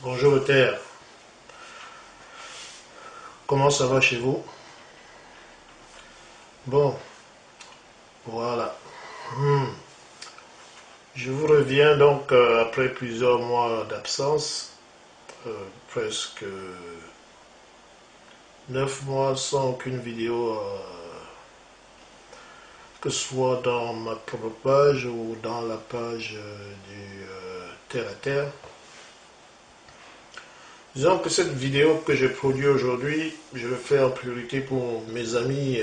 Bonjour le terre, comment ça va chez vous? Bon, voilà. Je vous reviens donc après plusieurs mois d'absence, presque 9 mois sans aucune vidéo, que ce soit dans ma propre page ou dans la page du Terre à Terre. Disons que cette vidéo que j'ai produite aujourd'hui, je le fais en priorité pour mes amis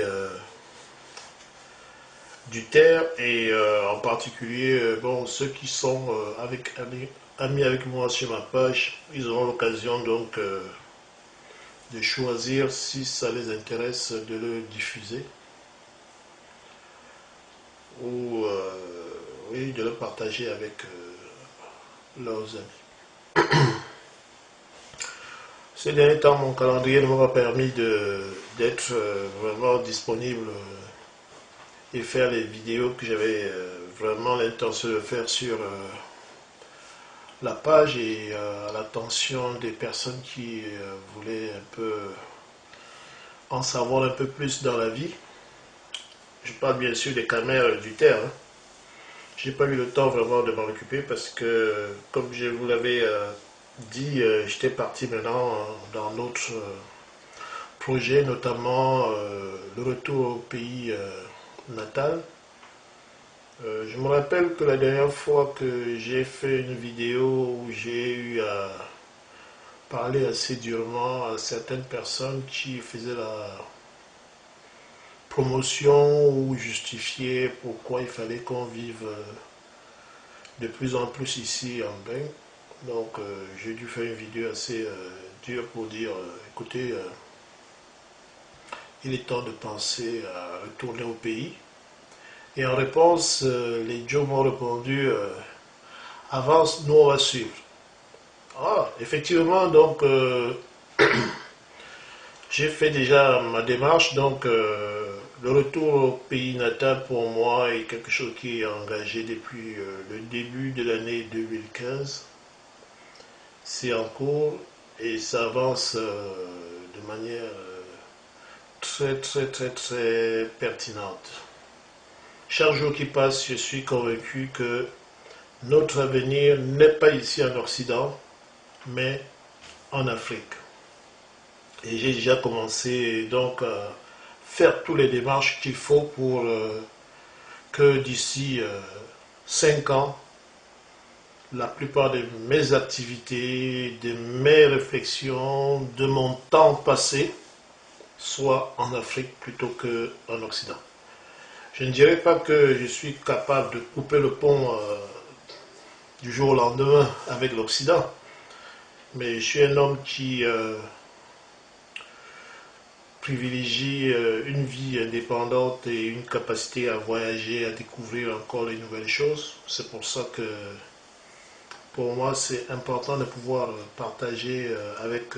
du terre et en particulier bon, ceux qui sont amis avec moi sur ma page, ils auront l'occasion donc de choisir si ça les intéresse de le diffuser ou oui, de le partager avec leurs amis. Ces derniers temps, mon calendrier ne m'a pas permis d'être vraiment disponible et faire les vidéos que j'avais vraiment l'intention de faire sur la page et à l'attention des personnes qui voulaient un peu en savoir un peu plus dans la vie. Je parle bien sûr des caméras du terre. Hein. J'ai pas eu le temps vraiment de m'en occuper parce que, comme je vous l'avais dit, j'étais parti maintenant dans d'autres projets, notamment le retour au pays natal. Je me rappelle que la dernière fois que j'ai fait une vidéo où j'ai eu à parler assez durement à certaines personnes qui faisaient la promotion ou justifiaient pourquoi il fallait qu'on vive de plus en plus ici en Bain. Donc j'ai dû faire une vidéo assez dure pour dire écoutez, il est temps de penser à retourner au pays. Et en réponse, les Joe m'ont répondu avance, nous on va suivre. Ah, effectivement, donc j'ai fait déjà ma démarche, donc le retour au pays natal pour moi est quelque chose qui est engagé depuis le début de l'année 2015. C'est en cours et ça avance de manière très pertinente. Chaque jour qui passe, je suis convaincu que notre avenir n'est pas ici en Occident, mais en Afrique. Et j'ai déjà commencé donc à faire toutes les démarches qu'il faut pour que d'ici 5 ans, la plupart de mes activités, de mes réflexions, de mon temps passé soient en Afrique plutôt qu'en Occident. Je ne dirais pas que je suis capable de couper le pont du jour au lendemain avec l'Occident, mais je suis un homme qui privilégie une vie indépendante et une capacité à voyager, à découvrir encore les nouvelles choses. C'est pour ça que pour moi c'est important de pouvoir partager avec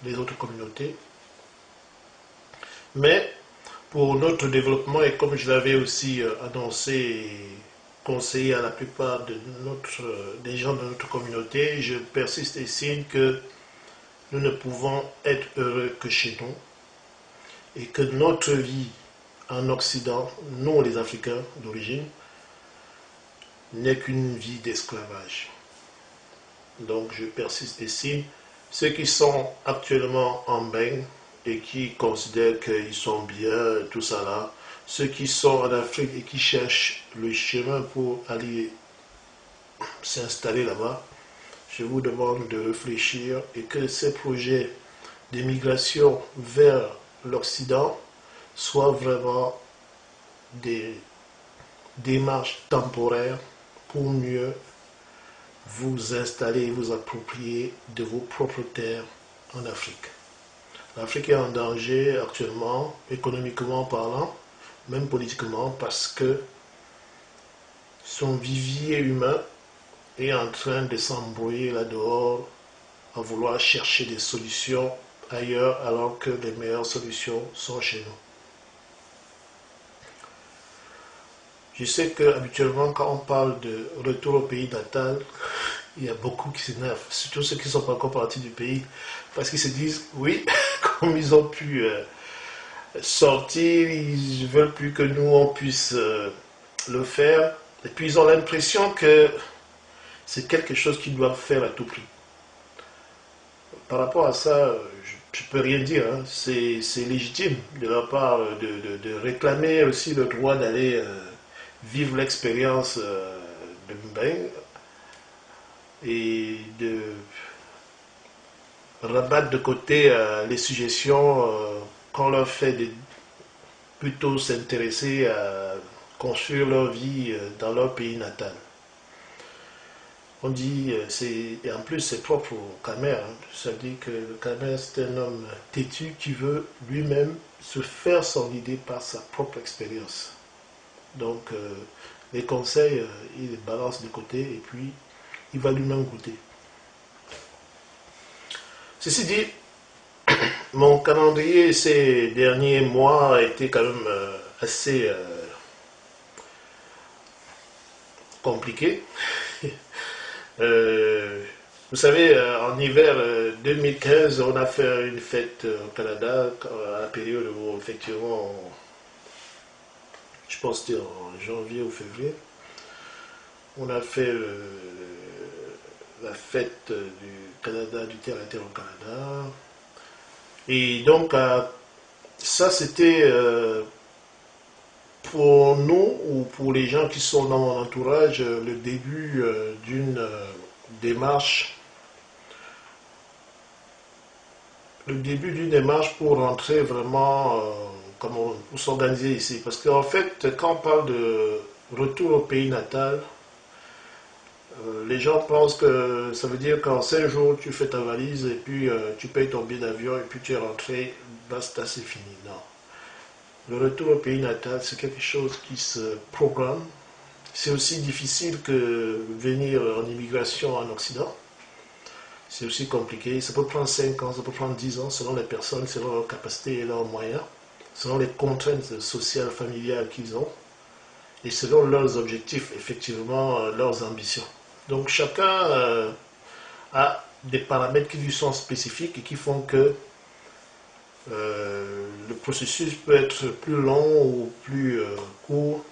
les autres communautés. Mais pour notre développement, et comme je l'avais aussi annoncé et conseillé à la plupart des gens de notre communauté, je persiste et signe que nous ne pouvons être heureux que chez nous et que notre vie en Occident, nous les Africains d'origine, n'est qu'une vie d'esclavage. Donc je persiste et signe, ceux qui sont actuellement en bain et qui considèrent qu'ils sont bien, tout ça là, ceux qui sont en Afrique et qui cherchent le chemin pour aller s'installer là-bas, je vous demande de réfléchir et que ces projets d'émigration vers l'Occident soient vraiment des démarches temporaires pour mieux vous installer et vous approprier de vos propres terres en Afrique. L'Afrique est en danger actuellement, économiquement parlant, même politiquement, parce que son vivier humain est en train de s'embrouiller là-dehors à vouloir chercher des solutions ailleurs alors que les meilleures solutions sont chez nous. Je sais qu'habituellement quand on parle de retour au pays natal, il y a beaucoup qui s'énervent, surtout ceux qui ne sont pas encore partis du pays, parce qu'ils se disent, oui, comme ils ont pu sortir, ils ne veulent plus que nous, on puisse le faire. Et puis ils ont l'impression que c'est quelque chose qu'ils doivent faire à tout prix. Par rapport à ça, je ne peux rien dire. Hein. C'est légitime de leur part de réclamer aussi le droit d'aller vivre l'expérience de Mbeng et de rabattre de côté les suggestions qu'on leur fait de plutôt s'intéresser à construire leur vie dans leur pays natal. On dit, et en plus c'est propre au Khmer, hein. Ça dit que le Khmer c'est un homme têtu qui veut lui-même se faire son idée par sa propre expérience. Donc les conseils, il les balance de côté et puis il va lui-même goûter. Ceci dit, mon calendrier ces derniers mois a été quand même assez compliqué. Vous savez, en hiver 2015, on a fait une fête au Canada à la période où effectivement, je pense que c'était en janvier ou février, on a fait la fête du Canada, du terre à terre au Canada. Et donc, ça c'était pour nous ou pour les gens qui sont dans mon entourage le début d'une démarche. Le début d'une démarche pour rentrer vraiment, pour s'organiser ici. Parce qu'en fait, quand on parle de retour au pays natal, les gens pensent que ça veut dire qu'en 5 jours, tu fais ta valise et puis tu payes ton billet d'avion et puis tu es rentré, basta, c'est fini. Non. Le retour au pays natal, c'est quelque chose qui se programme. C'est aussi difficile que venir en immigration en Occident. C'est aussi compliqué. Ça peut prendre 5 ans, ça peut prendre 10 ans, selon les personnes, selon leurs capacités et leurs moyens, selon les contraintes sociales, familiales qu'ils ont, et selon leurs objectifs, effectivement, leurs ambitions. Donc chacun a des paramètres qui lui sont spécifiques et qui font que le processus peut être plus long ou plus court,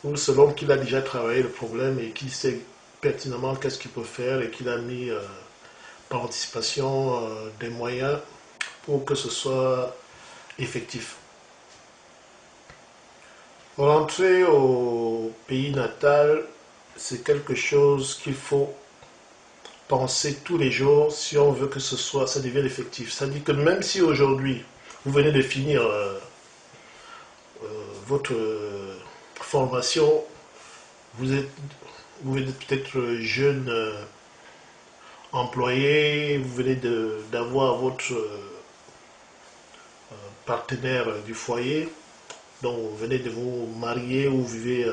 ou selon qu'il a déjà travaillé le problème et qu'il sait pertinemment qu'est-ce qu'il peut faire et qu'il a mis par anticipation des moyens pour que ce soit effectif. Rentrer au pays natal, c'est quelque chose qu'il faut penser tous les jours si on veut que ça devienne effectif. C'est-à-dire que même si aujourd'hui vous venez de finir votre formation, vous êtes peut-être jeune employé, vous venez d'avoir votre partenaire du foyer, donc vous venez de vous marier ou vous vivez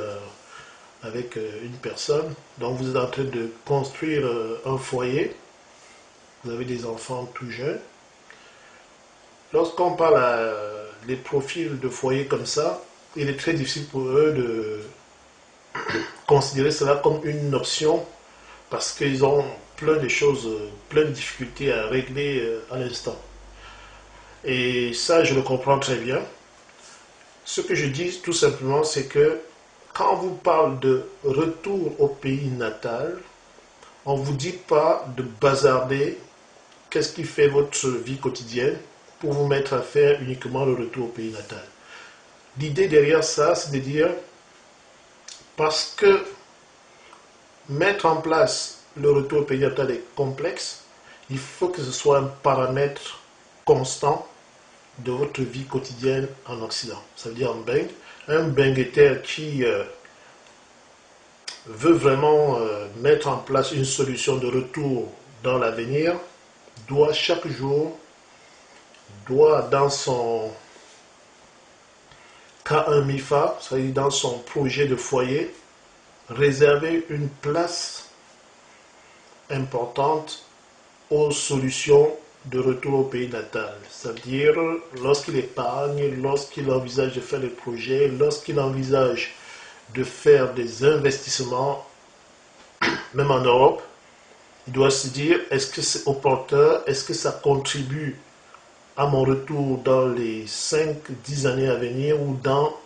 avec une personne, donc vous êtes en train de construire un foyer, vous avez des enfants tout jeunes. Lorsqu'on parle des profils de foyers comme ça, il est très difficile pour eux de considérer cela comme une option parce qu'ils ont plein de choses, plein de difficultés à régler à l'instant. Et ça, je le comprends très bien. Ce que je dis tout simplement, c'est que quand on vous parle de retour au pays natal, on ne vous dit pas de bazarder qu'est-ce qui fait votre vie quotidienne pour vous mettre à faire uniquement le retour au pays natal. L'idée derrière ça, c'est de dire, parce que mettre en place le retour au pays natal est complexe, il faut que ce soit un paramètre constant de votre vie quotidienne en Occident. Ça veut dire un benguetaire qui veut vraiment mettre en place une solution de retour dans l'avenir, doit chaque jour, dans son K1 MIFA, c'est-à-dire dans son projet de foyer, réserver une place importante aux solutions de retour au pays natal. C'est-à-dire lorsqu'il épargne, lorsqu'il envisage de faire des projets, lorsqu'il envisage de faire des investissements, même en Europe, Il doit se dire, est-ce que c'est opportun, est-ce que ça contribue à mon retour dans les 5-10 années à venir ou dans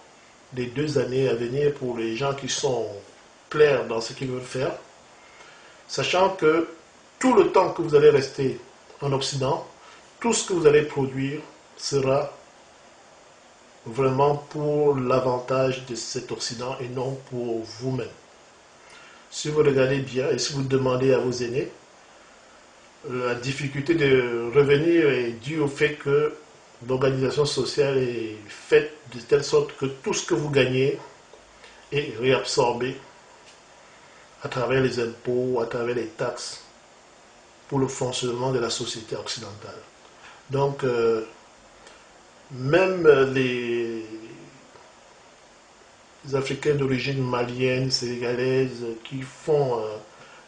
les 2 années à venir pour les gens qui sont clairs dans ce qu'ils veulent faire, sachant que tout le temps que vous allez rester en Occident, tout ce que vous allez produire sera vraiment pour l'avantage de cet Occident et non pour vous-même. Si vous regardez bien et si vous demandez à vos aînés, la difficulté de revenir est due au fait que l'organisation sociale est faite de telle sorte que tout ce que vous gagnez est réabsorbé à travers les impôts, à travers les taxes pour le fonctionnement de la société occidentale. Donc, même les Africains d'origine malienne, sénégalaise, qui font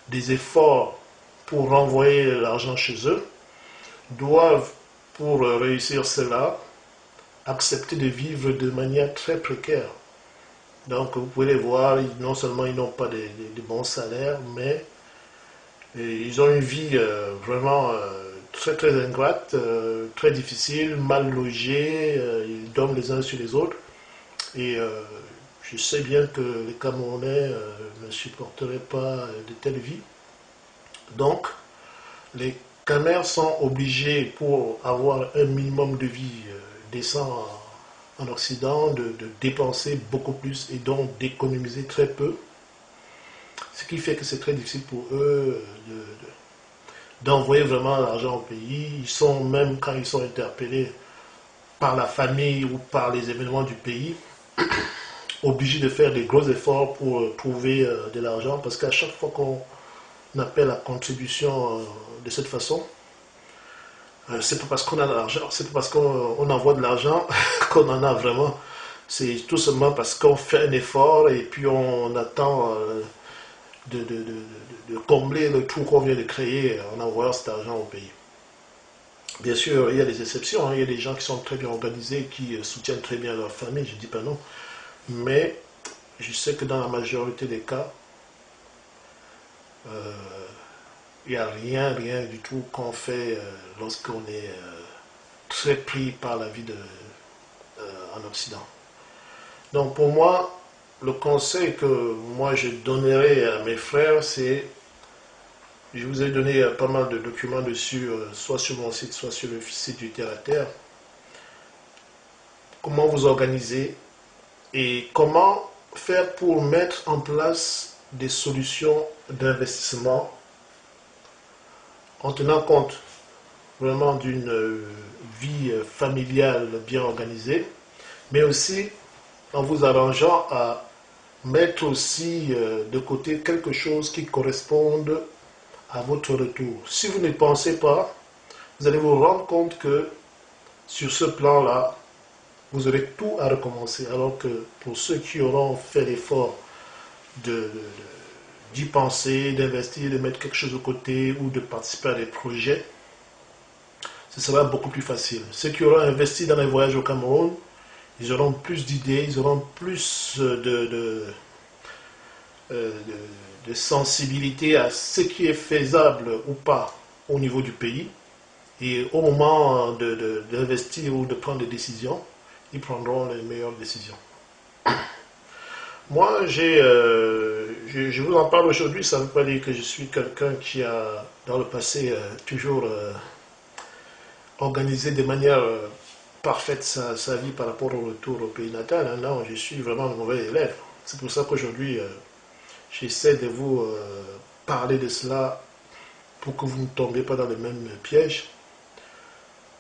des efforts pour renvoyer l'argent chez eux, doivent, pour réussir cela, accepter de vivre de manière très précaire. Donc vous pouvez les voir, non seulement ils n'ont pas de bons salaires, mais ils ont une vie vraiment très très ingrate, très difficile, mal logés, ils dorment les uns sur les autres. Et je sais bien que les Camerounais ne supporteraient pas de telles vies. Donc, les Camers sont obligés, pour avoir un minimum de vie décent en Occident, de dépenser beaucoup plus et donc d'économiser très peu. Ce qui fait que c'est très difficile pour eux d'envoyer vraiment l'argent au pays. Ils sont, même quand ils sont interpellés par la famille ou par les événements du pays, obligés de faire des gros efforts pour trouver de l'argent, parce qu'à chaque fois qu'on appelle la contribution de cette façon, c'est pas parce qu'on a de l'argent, c'est pas parce qu'on envoie de l'argent qu'on en a vraiment. C'est tout simplement parce qu'on fait un effort et puis on attend de combler le trou qu'on vient de créer en envoyant cet argent au pays. Bien sûr, il y a des exceptions, hein. Il y a des gens qui sont très bien organisés, qui soutiennent très bien leur famille, je ne dis pas non. Mais je sais que dans la majorité des cas, il n'y a rien du tout qu'on fait lorsqu'on est très pris par la vie en Occident. Donc pour moi, le conseil que moi je donnerais à mes frères, c'est, je vous ai donné pas mal de documents dessus, soit sur mon site, soit sur le site du Terre à Terre, comment vous organiser et comment faire pour mettre en place des solutions d'investissement en tenant compte vraiment d'une vie familiale bien organisée, mais aussi en vous arrangeant à mettre aussi de côté quelque chose qui corresponde à votre retour. Si vous ne pensez pas, vous allez vous rendre compte que sur ce plan-là, vous aurez tout à recommencer. Alors que pour ceux qui auront fait l'effort d'y penser, d'investir, de mettre quelque chose de côté ou de participer à des projets, ce sera beaucoup plus facile. Ceux qui auront investi dans les voyages au Cameroun, ils auront plus d'idées, ils auront plus de sensibilité à ce qui est faisable ou pas au niveau du pays. Et au moment d'investir ou de prendre des décisions, ils prendront les meilleures décisions. Moi, je vous en parle aujourd'hui, ça ne veut pas dire que je suis quelqu'un qui a, dans le passé, toujours organisé de manière parfaite sa vie par rapport au retour au pays natal. Non, je suis vraiment un mauvais élève. C'est pour ça qu'aujourd'hui, j'essaie de vous parler de cela pour que vous ne tombiez pas dans le même piège.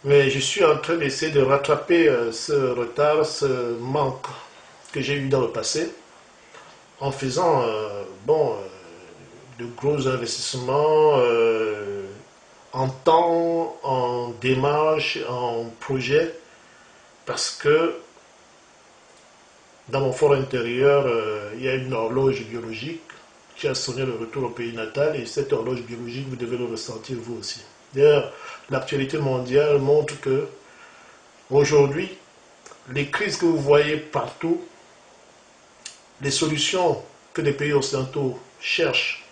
Mais je suis en train d'essayer de rattraper ce retard, ce manque que j'ai eu dans le passé, en faisant de gros investissements en temps, en démarche, en projet, parce que dans mon fort intérieur, il y a une horloge biologique qui a sonné le retour au pays natal, et cette horloge biologique, vous devez le ressentir vous aussi. D'ailleurs, l'actualité mondiale montre que aujourd'hui, les crises que vous voyez partout, les solutions que les pays occidentaux cherchent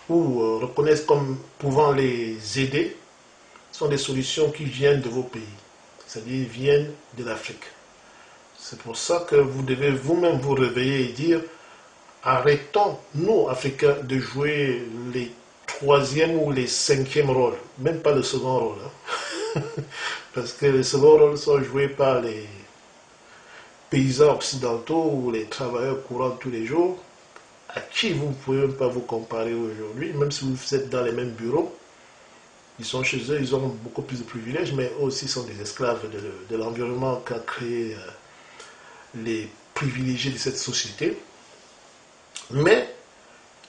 ou reconnaissent comme pouvant les aider sont des solutions qui viennent de vos pays, c'est-à-dire viennent de l'Afrique. C'est pour ça que vous devez vous-même vous réveiller et dire arrêtons, nous, Africains, de jouer les troisième ou les cinquièmes rôles, même pas le second rôle. Hein. Parce que les second rôles sont joués par les paysans occidentaux ou les travailleurs courants de tous les jours, à qui vous ne pouvez même pas vous comparer aujourd'hui, même si vous êtes dans les mêmes bureaux. Ils sont chez eux, ils ont beaucoup plus de privilèges, mais eux aussi sont des esclaves de l'environnement qu'a créé les privilégiés de cette société. Mais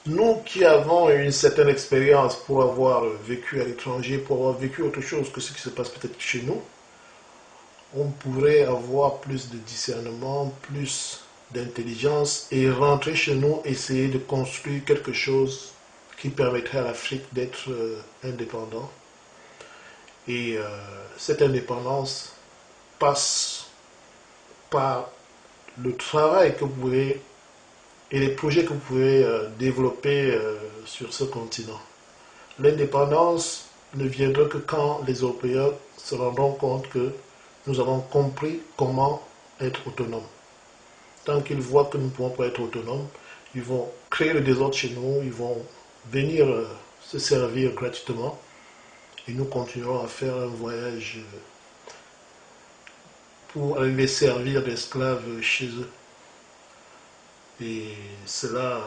nous qui avons une certaine expérience pour avoir vécu à l'étranger, pour avoir vécu autre chose que ce qui se passe peut-être chez nous, on pourrait avoir plus de discernement, plus d'intelligence et rentrer chez nous, essayer de construire quelque chose qui permettrait à l'Afrique d'être indépendant. Et cette indépendance passe par le travail que vous pouvez et les projets que vous pouvez développer sur ce continent. L'indépendance ne viendra que quand les Européens se rendront compte que nous avons compris comment être autonomes. Tant qu'ils voient que nous ne pouvons pas être autonomes, ils vont créer le désordre chez nous, ils vont venir se servir gratuitement et nous continuerons à faire un voyage pour aller les servir d'esclaves chez eux. Et cela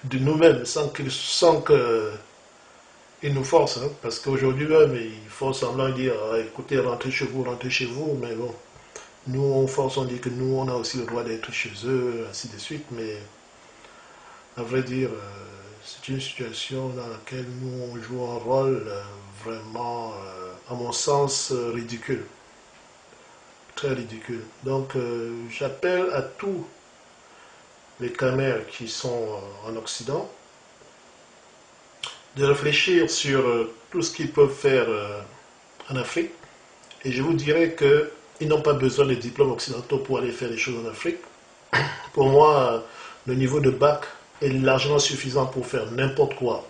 de nous-mêmes, sans qu'ils nous forcent, hein, parce qu'aujourd'hui même, ils font semblant de dire écoutez, rentrez chez vous, mais bon, nous on force, on dit que nous on a aussi le droit d'être chez eux, ainsi de suite, mais à vrai dire, c'est une situation dans laquelle nous on joue un rôle vraiment, à mon sens, ridicule, très ridicule. Donc j'appelle à tous les Khmers qui sont en Occident, de réfléchir sur tout ce qu'ils peuvent faire en Afrique. Et je vous dirais qu'ils n'ont pas besoin de diplômes occidentaux pour aller faire des choses en Afrique. Pour moi, le niveau de bac est largement suffisant pour faire n'importe quoi,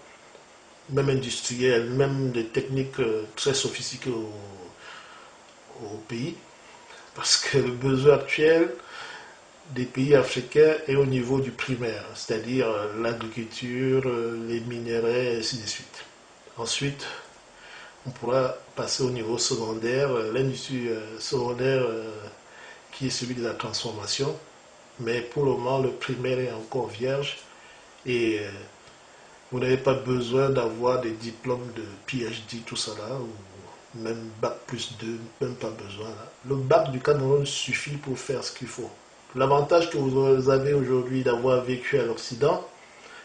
même industriel, même des techniques très sophistiquées au pays. Parce que le besoin actuel des pays africains est au niveau du primaire, c'est-à-dire l'agriculture, les minéraux, et ainsi de suite. Ensuite, on pourra passer au niveau secondaire, l'industrie secondaire qui est celui de la transformation, mais pour le moment, le primaire est encore vierge et vous n'avez pas besoin d'avoir des diplômes de PhD, tout ça là, ou même bac plus 2, même pas besoin. Là. Le bac du Cameroun suffit pour faire ce qu'il faut. L'avantage que vous avez aujourd'hui d'avoir vécu à l'Occident,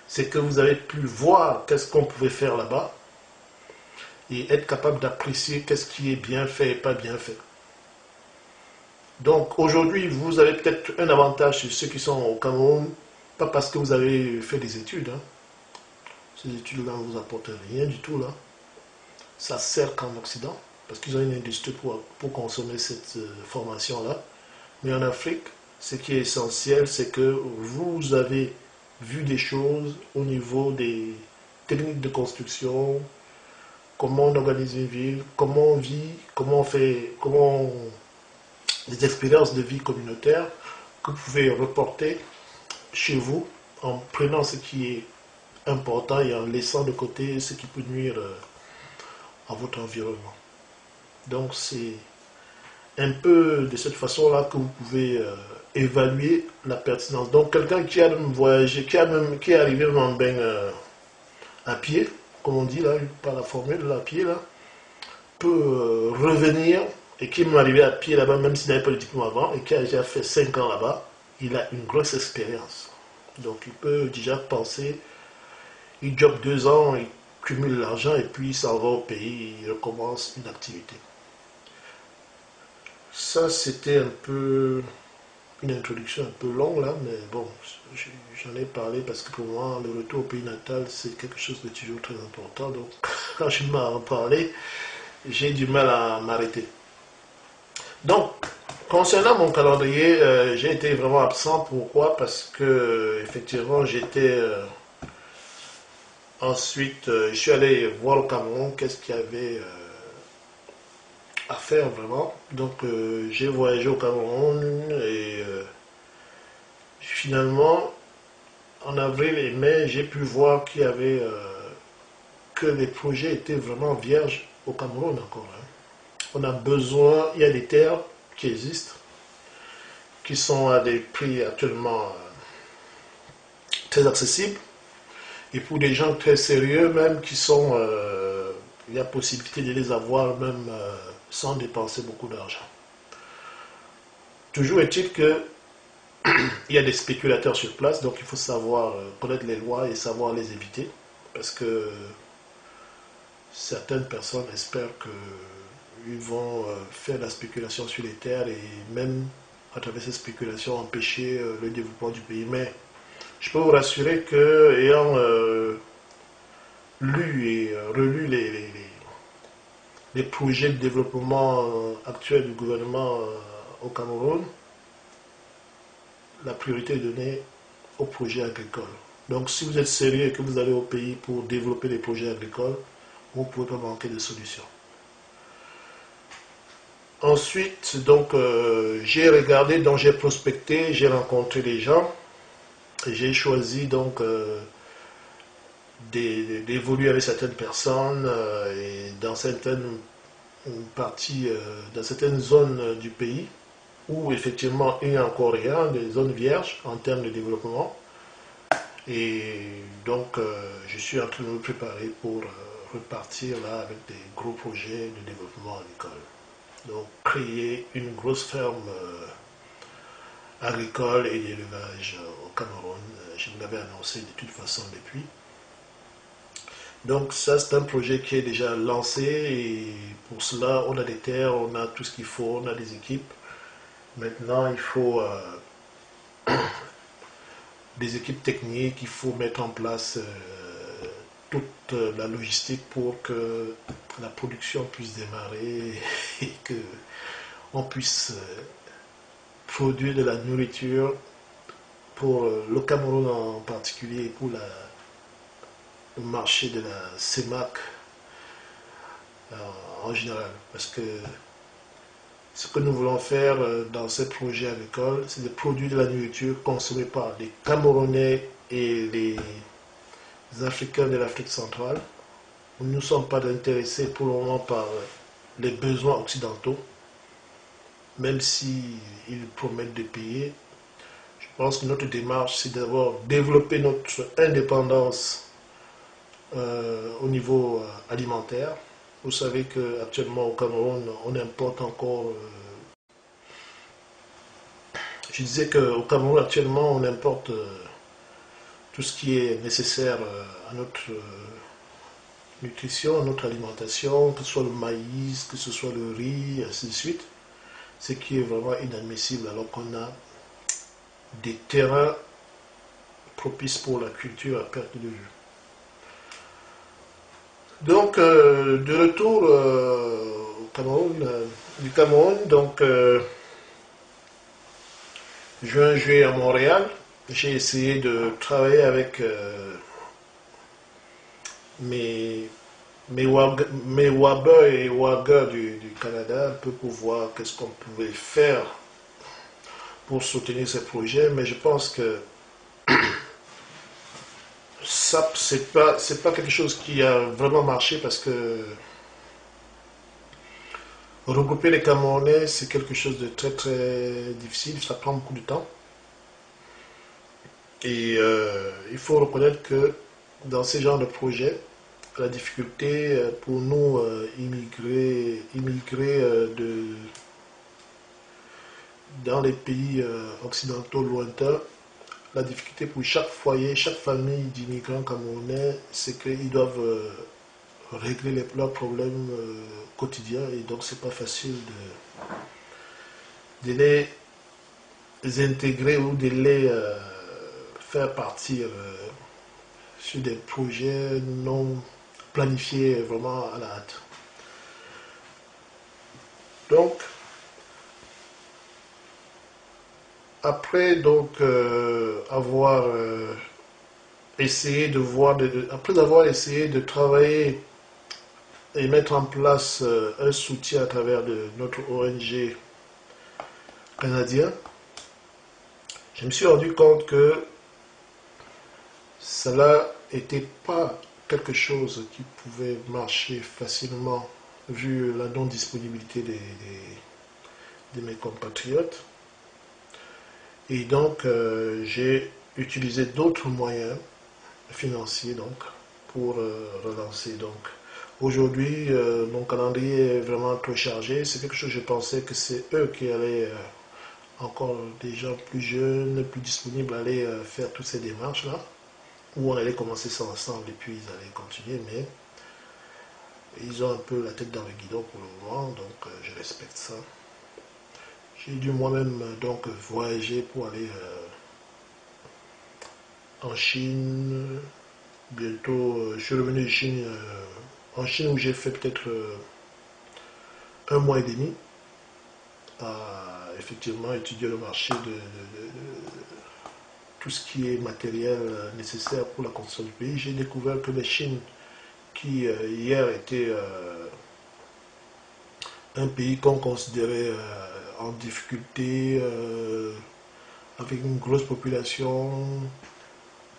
c'est que vous avez pu voir qu'est-ce qu'on pouvait faire là-bas et être capable d'apprécier qu'est-ce qui est bien fait et pas bien fait. Donc aujourd'hui, vous avez peut-être un avantage sur ceux qui sont au Cameroun, pas parce que vous avez fait des études. Hein. Ces études-là ne vous apportent rien du tout. Là. Ça sert qu'en Occident, parce qu'ils ont une industrie pour consommer cette formation-là. Mais en Afrique, ce qui est essentiel, c'est que vous avez vu des choses au niveau des techniques de construction, comment on organise une ville, comment on vit, les expériences de vie communautaire que vous pouvez reporter chez vous en prenant ce qui est important et en laissant de côté ce qui peut nuire à votre environnement. Donc c'est un peu de cette façon-là que vous pouvez évaluer la pertinence. Donc quelqu'un qui a même voyagé, qui est arrivé en bain à pied, comme on dit là, par la formule, là, à pied là, peut revenir et qui est arrivé à pied là-bas, même s'il n'avait pas le diplôme avant, et qui a déjà fait 5 ans là-bas, il a une grosse expérience. Donc il peut déjà penser, il job 2 ans, il cumule l'argent et puis il s'en va au pays, il recommence une activité. Ça, c'était un peu une introduction un peu longue là, mais bon, j'en ai parlé parce que pour moi, le retour au pays natal, c'est quelque chose de toujours très important. Donc, quand je m'en parler, j'ai du mal à m'arrêter. Donc, concernant mon calendrier, j'ai été vraiment absent. Pourquoi? Parce que, effectivement, j'étais Ensuite, je suis allé voir au Cameroun qu'est-ce qu'il y avait à faire vraiment. Donc, j'ai voyagé au Cameroun et finalement, en avril et mai, j'ai pu voir qu'il y avait que les projets étaient vraiment vierges au Cameroun encore, hein. On a besoin, il y a des terres qui existent, qui sont à des prix actuellement très accessibles. Et pour des gens très sérieux, même qui sont, il y a possibilité de les avoir même sans dépenser beaucoup d'argent. Toujours est-il que il y a des spéculateurs sur place, donc il faut savoir connaître les lois et savoir les éviter, parce que certaines personnes espèrent qu'ils vont faire la spéculation sur les terres et même à travers ces spéculations empêcher le développement du pays. Mais je peux vous rassurer que ayant lu et relu les projets de développement actuels du gouvernement au Cameroun, la priorité est donnée aux projets agricoles. Donc si vous êtes sérieux et que vous allez au pays pour développer des projets agricoles, vous ne pouvez pas manquer de solutions. Ensuite, donc, j'ai regardé, donc j'ai prospecté, j'ai rencontré des gens, et j'ai choisi donc d'évoluer avec certaines personnes et dans certaines parties, dans certaines zones du pays où effectivement il n'y a encore rien, des zones vierges en termes de développement. Et donc je suis en train de me préparer pour repartir là avec des gros projets de développement agricole. Donc créer une grosse ferme agricole et d'élevage au Cameroun. Je vous l'avais annoncé de toute façon depuis. Donc ça c'est un projet qui est déjà lancé et pour cela on a des terres, on a tout ce qu'il faut, on a des équipes. Maintenant il faut des équipes techniques, il faut mettre en place toute la logistique pour que la production puisse démarrer et que on puisse produire de la nourriture pour le Cameroun en particulier et pour le marché de la CEMAC en général. Parce que ce que nous voulons faire dans ces projets agricoles, c'est de produire de la nourriture consommée par les Camerounais et les Africains de l'Afrique centrale. Nous ne sommes pas intéressés pour le moment par les besoins occidentaux, même s'ils promettent de payer. Je pense que notre démarche, c'est d'abord développer notre indépendance au niveau alimentaire. Vous savez qu'actuellement au Cameroun, on importe encore. Je disais qu'au Cameroun, actuellement, on importe tout ce qui est nécessaire à notre nutrition, à notre alimentation, que ce soit le maïs, que ce soit le riz, ainsi de suite. Ce qui est vraiment inadmissible alors qu'on a des terrains propices pour la culture à perte de vue. Donc, de retour au Cameroun, du Cameroun, donc juin, juillet à Montréal, j'ai essayé de travailler avec mes Wabeurs et Waggers du Canada un peu pour voir qu'est-ce qu'on pouvait faire pour soutenir ces projets, mais je pense que ça, c'est pas quelque chose qui a vraiment marché parce que regrouper les Camerounais, c'est quelque chose de très très difficile, ça prend beaucoup de temps. Et il faut reconnaître que dans ces genres de projets, la difficulté pour nous immigrés dans les pays occidentaux lointains, la difficulté pour chaque foyer, chaque famille d'immigrants camerounais, c'est qu'ils doivent régler leurs problèmes quotidiens et donc c'est pas facile de les intégrer ou de les faire partir sur des projets non planifiés vraiment à la hâte. Donc, après donc avoir essayé de voir, après avoir essayé de travailler et mettre en place un soutien à travers notre ONG canadien, je me suis rendu compte que cela n'était pas quelque chose qui pouvait marcher facilement vu la non-disponibilité de mes compatriotes. Et donc, j'ai utilisé d'autres moyens financiers donc, pour relancer. Donc, aujourd'hui, mon calendrier est vraiment trop chargé. C'est quelque chose, je pensais que c'est eux qui allaient, encore des gens plus jeunes, plus disponibles, aller faire toutes ces démarches-là. Ou on allait commencer ça ensemble et puis ils allaient continuer. Mais ils ont un peu la tête dans le guidon pour le moment, donc je respecte ça. J'ai dû moi-même donc voyager pour aller en Chine. Bientôt, je suis revenu de Chine, en Chine où j'ai fait peut-être un mois et demi à effectivement étudier le marché de tout ce qui est matériel nécessaire pour la construction du pays. J'ai découvert que la Chine, qui hier était un pays qu'on considérait en difficulté, avec une grosse population,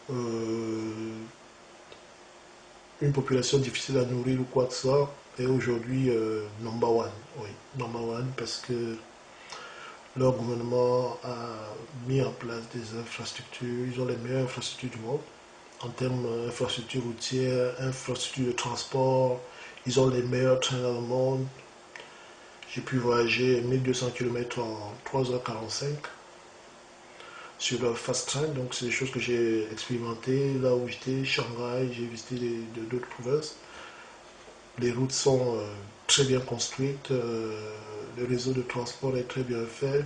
une population difficile à nourrir ou quoi que ce soit, est aujourd'hui number one. Oui, number one parce que leur gouvernement a mis en place des infrastructures, ils ont les meilleures infrastructures du monde en termes d'infrastructures routières, infrastructures de transport, ils ont les meilleurs trains dans le monde. J'ai pu voyager 1200 km en 3h45 sur le fast train, donc c'est des choses que j'ai expérimentées là où j'étais, Shanghai, j'ai visité d'autres provinces. Les routes sont très bien construites, le réseau de transport est très bien fait.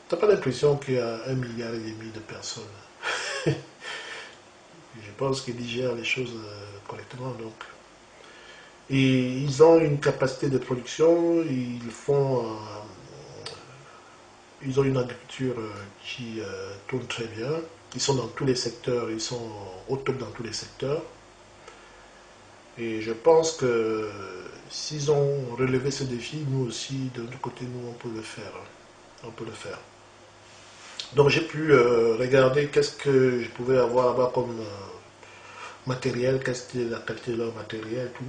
T'as pas l'impression qu'il y a 1,5 milliard de personnes. Je pense qu'ils gèrent les choses correctement. Donc. Et ils ont une capacité de production, ils ont une agriculture qui tourne très bien. Ils sont dans tous les secteurs, ils sont au top dans tous les secteurs. Et je pense que s'ils ont relevé ce défi, nous aussi, de notre côté, nous, on peut le faire. On peut le faire. Donc j'ai pu regarder qu'est-ce que je pouvais avoir là-bas comme matériel, quelle était la qualité de leur matériel, tout.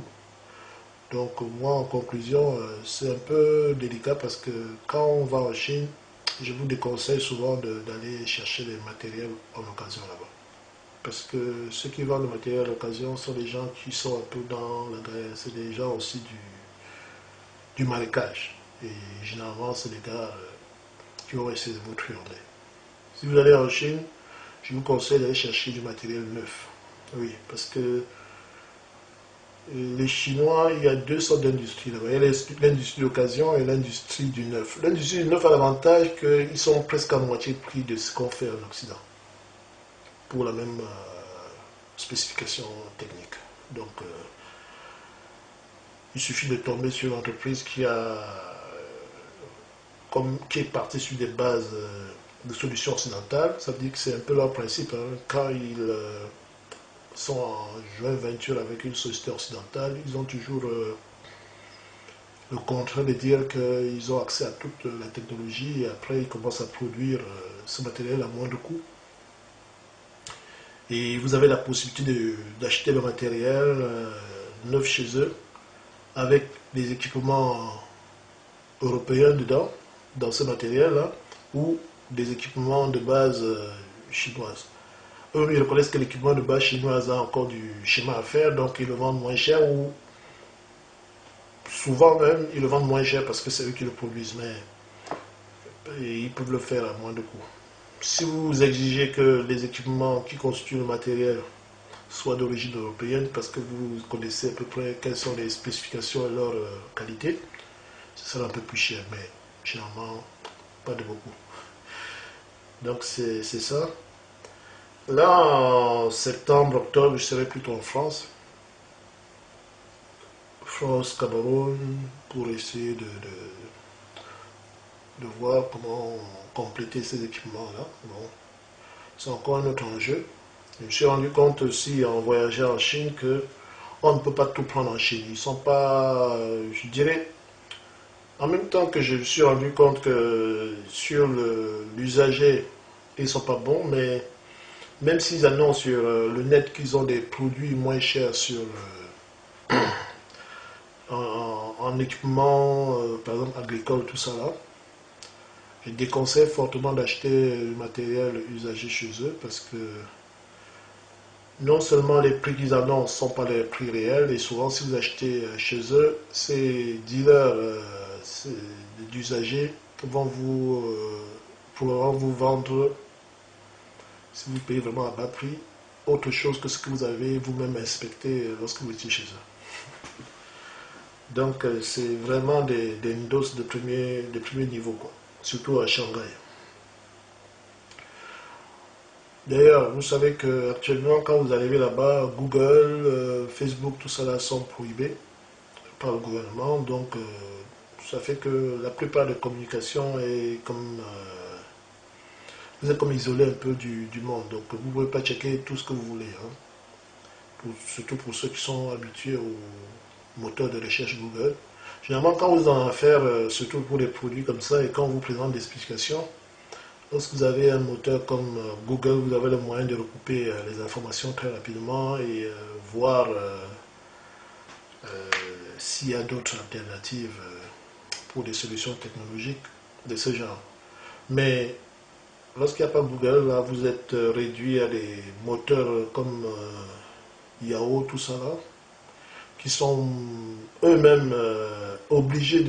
Donc moi, en conclusion, c'est un peu délicat parce que quand on va en Chine, je vous déconseille souvent d'aller chercher des matériels en occasion là-bas. Parce que ceux qui vendent le matériel à l'occasion sont des gens qui sont un peu dans la grève, c'est des gens aussi du marécage. Et généralement, c'est des gars qui vont essayer de vous truander. Si vous allez en Chine, je vous conseille d'aller chercher du matériel neuf. Oui, parce que les Chinois, il y a deux sortes d'industries là-bas. Il y a l'industrie d'occasion et l'industrie du neuf. L'industrie du neuf a l'avantage qu'ils sont presque à moitié de prix de ce qu'on fait en Occident, pour la même spécification technique. Donc, il suffit de tomber sur une entreprise qui est partie sur des bases de solutions occidentales. Ça veut dire que c'est un peu leur principe. Hein. Quand ils sont en joint venture avec une société occidentale, ils ont toujours le contrat de dire qu'ils ont accès à toute la technologie et après ils commencent à produire ce matériel à moindre coût. Et vous avez la possibilité d'acheter le matériel neuf chez eux avec des équipements européens dedans, dans ce matériel-là, ou des équipements de base chinoise. Eux, ils reconnaissent que l'équipement de base chinoise a encore du chemin à faire, donc ils le vendent moins cher, ou souvent même, ils le vendent moins cher parce que c'est eux qui le produisent, mais ils peuvent le faire à moins de coût. Si vous exigez que les équipements qui constituent le matériel soient d'origine européenne, parce que vous connaissez à peu près quelles sont les spécifications et leur qualité, ce sera un peu plus cher, mais généralement, pas de beaucoup. Donc c'est ça. Là, en septembre, octobre, je serai plutôt en France. France, Cameroun, pour essayer de voir comment compléter ces équipements-là. Bon, c'est encore un autre enjeu. Je me suis rendu compte aussi en voyageant en Chine que on ne peut pas tout prendre en Chine. Ils sont pas, je dirais, en même temps que je me suis rendu compte que sur l'usager, ils sont pas bons, mais même s'ils annoncent sur le net qu'ils ont des produits moins chers sur en équipement, par exemple agricole, tout ça là, je déconseille fortement d'acheter du matériel usagé chez eux parce que non seulement les prix qu'ils annoncent ne sont pas les prix réels, et souvent si vous achetez chez eux, ces dealers d'usagers pourront vous vendre, si vous payez vraiment à bas prix, autre chose que ce que vous avez vous-même inspecté lorsque vous étiez chez eux. Donc c'est vraiment des NDOS de premier niveau, quoi. Surtout à Shanghai. D'ailleurs, vous savez qu'actuellement, quand vous arrivez là-bas, Google, Facebook, tout ça là sont prohibés par le gouvernement. Donc, ça fait que la plupart des communications est comme vous êtes comme isolé un peu du monde. Donc, vous ne pouvez pas checker tout ce que vous voulez, hein. Surtout pour ceux qui sont habitués au moteur de recherche Google. Généralement, quand vous en affaire, surtout pour des produits comme ça, et quand on vous présente des explications, lorsque vous avez un moteur comme Google, vous avez le moyen de recouper les informations très rapidement et voir s'il y a d'autres alternatives pour des solutions technologiques de ce genre. Mais lorsqu'il n'y a pas Google, là, vous êtes réduit à des moteurs comme Yahoo, tout ça là, qui sont eux-mêmes obligés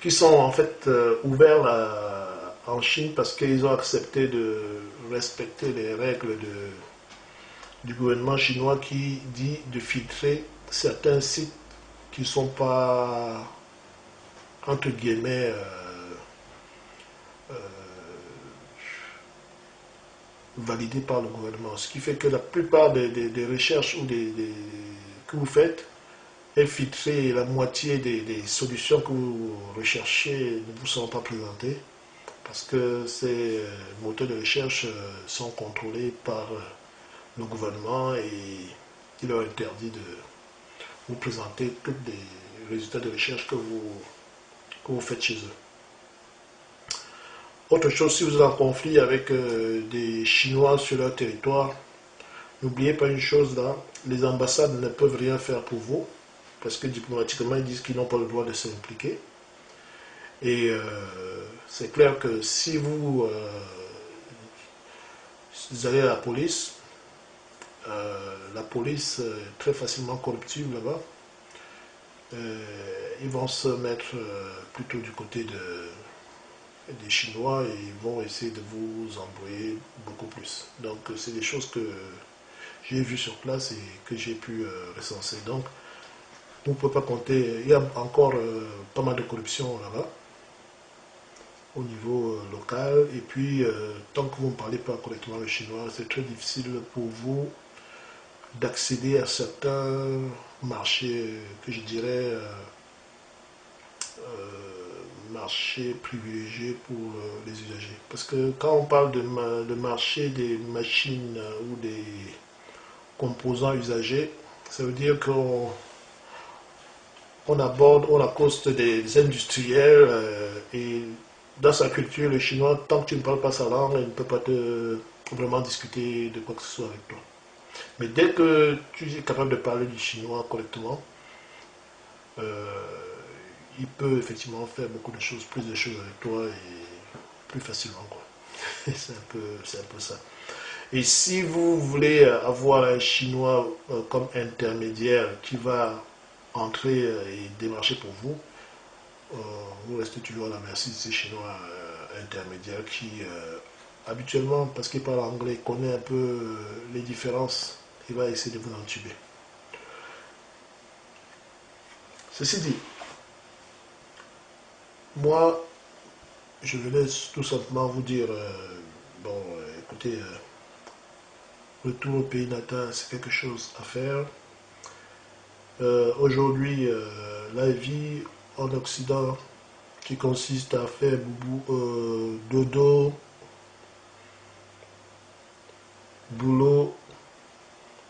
qui sont en fait ouverts en Chine parce qu'ils ont accepté de respecter les règles du gouvernement chinois qui dit de filtrer certains sites qui ne sont pas, entre guillemets, validés par le gouvernement. Ce qui fait que la plupart des recherches que vous faites est filtrée et la moitié des solutions que vous recherchez ne vous sont pas présentées parce que ces moteurs de recherche sont contrôlés par le gouvernement et il leur interdit de vous présenter tous les résultats de recherche que vous faites chez eux. Autre chose, si vous êtes en conflit avec des Chinois sur leur territoire, n'oubliez pas une chose là, les ambassades ne peuvent rien faire pour vous, parce que diplomatiquement ils disent qu'ils n'ont pas le droit de s'impliquer. Et c'est clair que si vous allez à la police est très facilement corruptible là-bas. Ils vont se mettre plutôt du côté des Chinois et ils vont essayer de vous embrouiller beaucoup plus. Donc c'est des choses que j'ai vues sur place et que j'ai pu recenser. Donc vous ne pouvez pas compter, il y a encore pas mal de corruption là-bas au niveau local et puis tant que vous ne parlez pas correctement le chinois, c'est très difficile pour vous d'accéder à certains marchés que je dirais marché privilégié pour les usagers. Parce que quand on parle de marché des machines ou des composants usagés, ça veut dire qu'on on accoste des industriels et dans sa culture, le chinois, tant que tu ne parles pas sa langue, il ne peut pas vraiment discuter de quoi que ce soit avec toi. Mais dès que tu es capable de parler du chinois correctement, euh, il peut effectivement faire beaucoup de choses, plus de choses avec toi et plus facilement, quoi. C'est un peu ça. Et si vous voulez avoir un chinois comme intermédiaire qui va entrer et démarcher pour vous, vous restez toujours à la merci de ces chinois intermédiaires qui, habituellement, parce qu'ils parlent anglais, connaît un peu les différences, il va essayer de vous entuber. Ceci dit, moi, je voulais tout simplement vous dire, bon, écoutez, retour au pays natal, c'est quelque chose à faire. Aujourd'hui, la vie en Occident, qui consiste à faire boubou, dodo, boulot,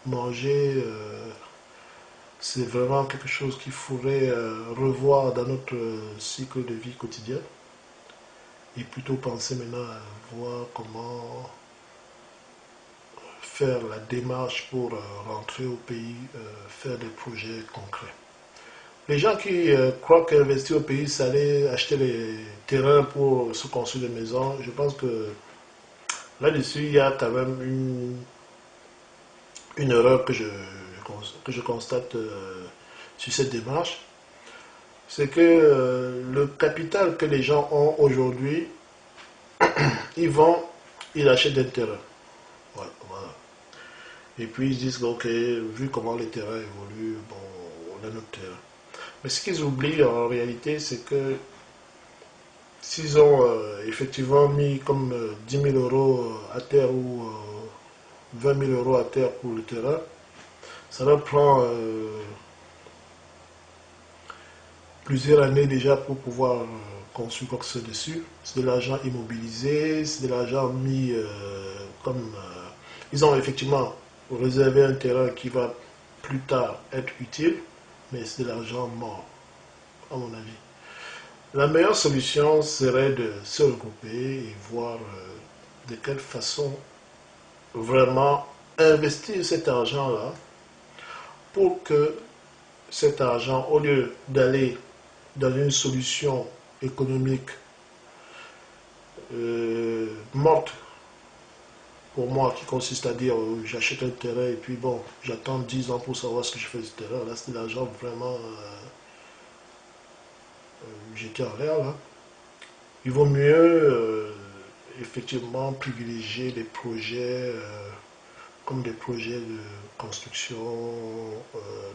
manger, c'est vraiment quelque chose qu'il faudrait revoir dans notre cycle de vie quotidien et plutôt penser maintenant à voir comment faire la démarche pour rentrer au pays, faire des projets concrets. Les gens qui croient qu'investir au pays, c'est aller acheter les terrains pour se construire des maisons, je pense que là-dessus, il y a quand même une erreur que je constate sur cette démarche. C'est que le capital que les gens ont aujourd'hui, ils vont, ils achètent des terrains. Voilà, voilà. Et puis ils disent, ok, vu comment les terrains évoluent, bon, on a notre terrain. Mais ce qu'ils oublient en réalité, c'est que s'ils ont effectivement mis comme 10 000 euros à terre ou 20 000 euros à terre pour le terrain, ça leur prend plusieurs années déjà pour pouvoir construire quoi que ce soit dessus. C'est de l'argent immobilisé, c'est de l'argent mis comme... ils ont effectivement réservé un terrain qui va plus tard être utile, mais c'est de l'argent mort, à mon avis. La meilleure solution serait de se regrouper et voir de quelle façon vraiment investir cet argent-là pour que cet argent, au lieu d'aller dans une solution économique morte pour moi, qui consiste à dire j'achète un terrain et puis bon, j'attends 10 ans pour savoir ce que je fais du terrain. Là, c'est de l'argent vraiment jeté en l'air. Là. Il vaut mieux effectivement privilégier des projets comme des projets de construction,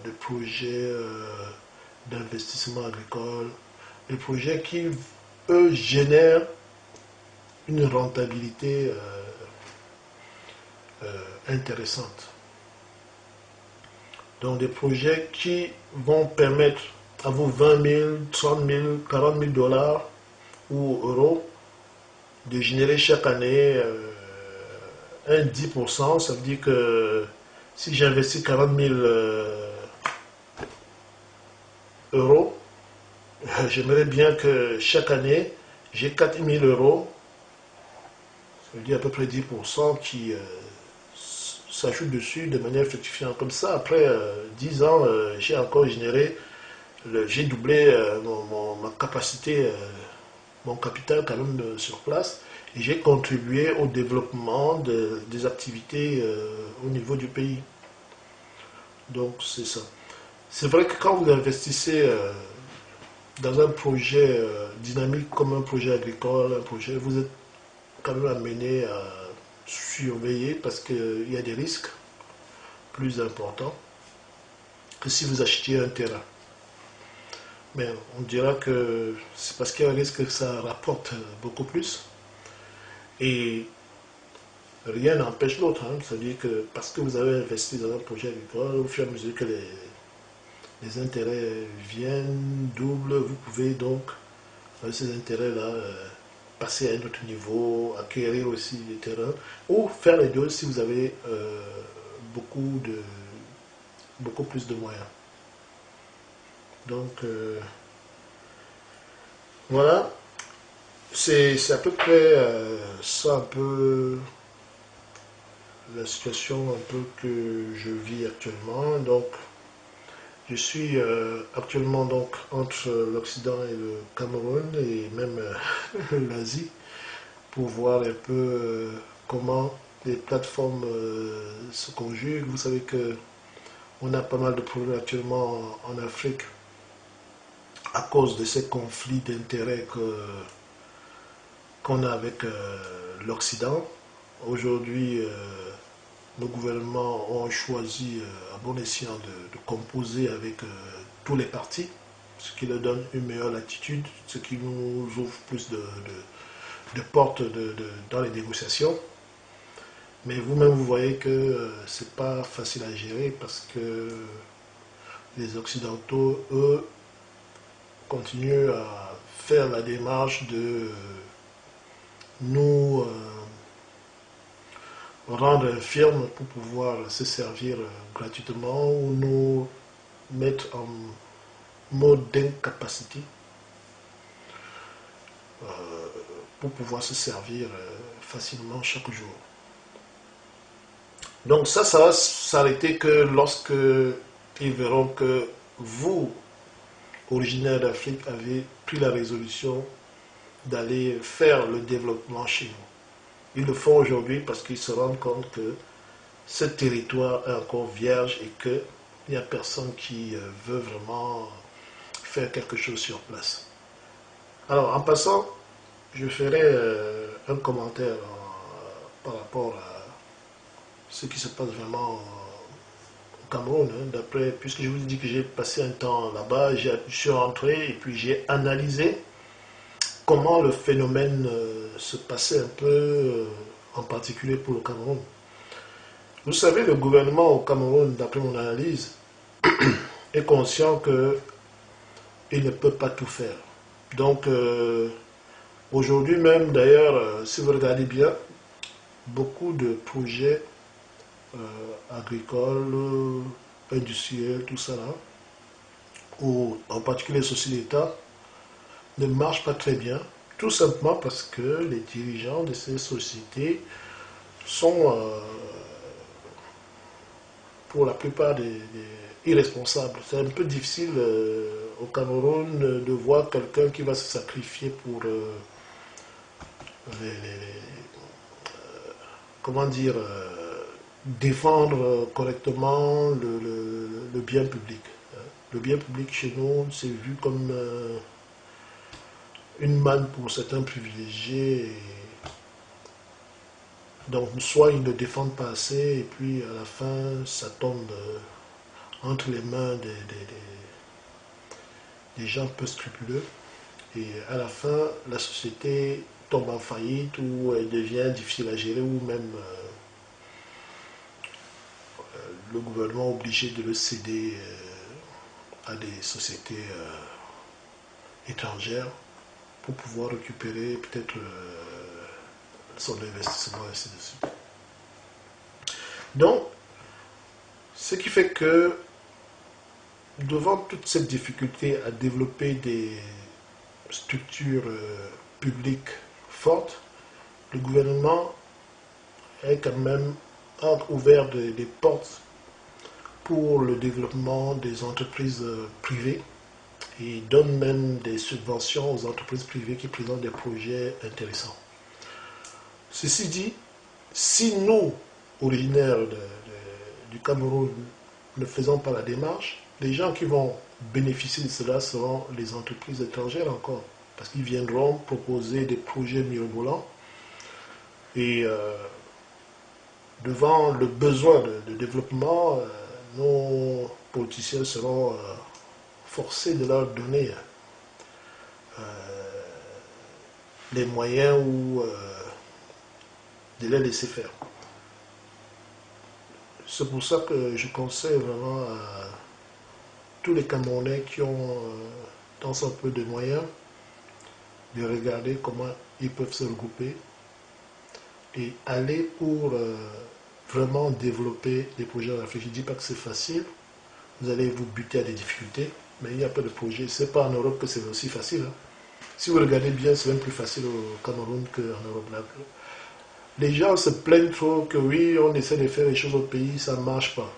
des projets d'investissement agricole, des projets qui, eux, génèrent une rentabilité intéressante. Donc des projets qui vont permettre à vous 20 000, 30 000, 40 000 dollars ou euros de générer chaque année un 10%. Ça veut dire que si j'investis 40 000 euros, j'aimerais bien que chaque année, j'ai 4 000 euros, ça veut dire à peu près 10% qui s'ajoute dessus de manière fructifiante. Comme ça, après 10 ans, j'ai encore généré, j'ai doublé ma capacité, mon capital quand même sur place, et j'ai contribué au développement des activités au niveau du pays. Donc c'est ça. C'est vrai que quand vous investissez dans un projet dynamique comme un projet agricole, un projet, vous êtes quand même amené à surveiller parce qu'il y a des risques plus importants que si vous achetiez un terrain. Mais on dira que c'est parce qu'il y a un risque que ça rapporte beaucoup plus. Et rien n'empêche l'autre. Hein. C'est-à-dire que parce que vous avez investi dans un projet agricole, au fur et à mesure que les intérêts viennent, doublent, vous pouvez donc, avec ces intérêts-là, passer à un autre niveau, acquérir aussi des terrains, ou faire les deux si vous avez beaucoup plus de moyens. Donc, voilà, c'est à peu près ça un peu la situation un peu que je vis actuellement. Donc, je suis actuellement donc entre l'Occident et le Cameroun et même l'Asie pour voir un peu comment les plateformes se conjuguent. Vous savez que on a pas mal de problèmes actuellement en Afrique à cause de ces conflits d'intérêts qu'on a avec l'Occident. Aujourd'hui, nos gouvernements ont choisi à bon escient de composer avec tous les partis, ce qui leur donne une meilleure latitude, ce qui nous ouvre plus de portes dans les négociations. Mais vous-même, vous voyez que c'est pas facile à gérer parce que les Occidentaux, eux, continuent à faire la démarche de nous rendre infirme pour pouvoir se servir gratuitement ou nous mettre en mode d'incapacité pour pouvoir se servir facilement chaque jour. Donc ça va s'arrêter que lorsque ils verront que vous, originaires d'Afrique, avez pris la résolution d'aller faire le développement chez vous. Ils le font aujourd'hui parce qu'ils se rendent compte que ce territoire est encore vierge et qu'il n'y a personne qui veut vraiment faire quelque chose sur place. Alors, en passant, je ferai un commentaire par rapport à ce qui se passe vraiment au Cameroun. D'après, puisque je vous ai dit que j'ai passé un temps là-bas, je suis rentré et puis j'ai analysé comment le phénomène se passait un peu, en particulier pour le Cameroun. Vous savez, le gouvernement au Cameroun, d'après mon analyse, est conscient qu'il ne peut pas tout faire. Donc, aujourd'hui même, d'ailleurs, si vous regardez bien, beaucoup de projets agricoles, industriels, tout ça là, ou en particulier ceux d'État, ne marchent pas très bien, tout simplement parce que les dirigeants de ces sociétés sont, pour la plupart, des irresponsables. C'est un peu difficile au Cameroun de voir quelqu'un qui va se sacrifier pour comment dire, défendre correctement le bien public. Le bien public chez nous, c'est vu comme une manne pour certains privilégiés. Donc, soit ils ne défendent pas assez, et puis à la fin, ça tombe entre les mains des gens peu scrupuleux. Et à la fin, la société tombe en faillite ou elle devient difficile à gérer ou même le gouvernement est obligé de le céder à des sociétés étrangères pour pouvoir récupérer peut-être son investissement, ainsi de suite. Donc, ce qui fait que devant toute cette difficulté à développer des structures publiques fortes, le gouvernement est quand même ouvert des portes pour le développement des entreprises privées et donne même des subventions aux entreprises privées qui présentent des projets intéressants. Ceci dit, si nous, originaires du Cameroun, ne faisons pas la démarche, les gens qui vont bénéficier de cela seront les entreprises étrangères encore, parce qu'ils viendront proposer des projets mirobolants et devant le besoin de développement, nos politiciens seront forcés de leur donner les moyens ou de les laisser faire. C'est pour ça que je conseille vraiment à tous les Camerounais qui ont dans un peu de moyens de regarder comment ils peuvent se regrouper et aller pour vraiment développer des projets en Afrique. Je ne dis pas que c'est facile, vous allez vous buter à des difficultés, mais il y a pas de projets. Ce n'est pas en Europe que c'est aussi facile. Hein. Si vous regardez bien, c'est même plus facile au Cameroun qu'en Europe. Les gens se plaignent trop que oui, on essaie de faire les choses au pays, ça ne marche pas.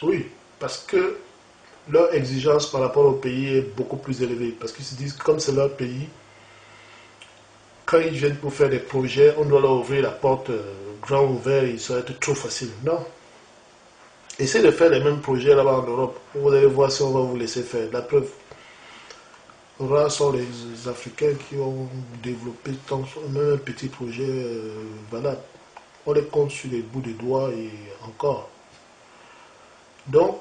Oui, parce que leur exigence par rapport au pays est beaucoup plus élevée. Parce qu'ils se disent que comme c'est leur pays, quand ils viennent pour faire des projets, on doit leur ouvrir la porte grand ouvert et ça va être trop facile. Non. Essayez de faire les mêmes projets là-bas en Europe. Vous allez voir si on va vous laisser faire. La preuve, rares sont les Africains qui ont développé même un petit projet valable. On les compte sur les bouts des doigts et encore. Donc,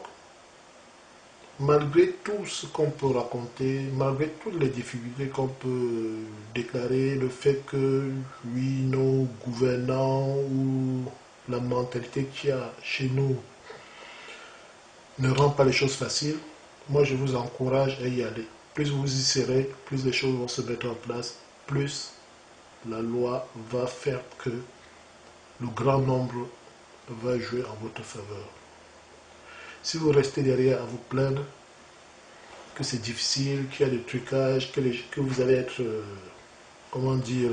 malgré tout ce qu'on peut raconter, malgré toutes les difficultés qu'on peut déclarer, le fait que, oui, nos gouvernants ou la mentalité qu'il y a chez nous ne rend pas les choses faciles, moi je vous encourage à y aller. Plus vous y serez, plus les choses vont se mettre en place, plus la loi va faire que le grand nombre va jouer en votre faveur. Si vous restez derrière à vous plaindre que c'est difficile, qu'il y a des trucages, que vous allez être, comment dire,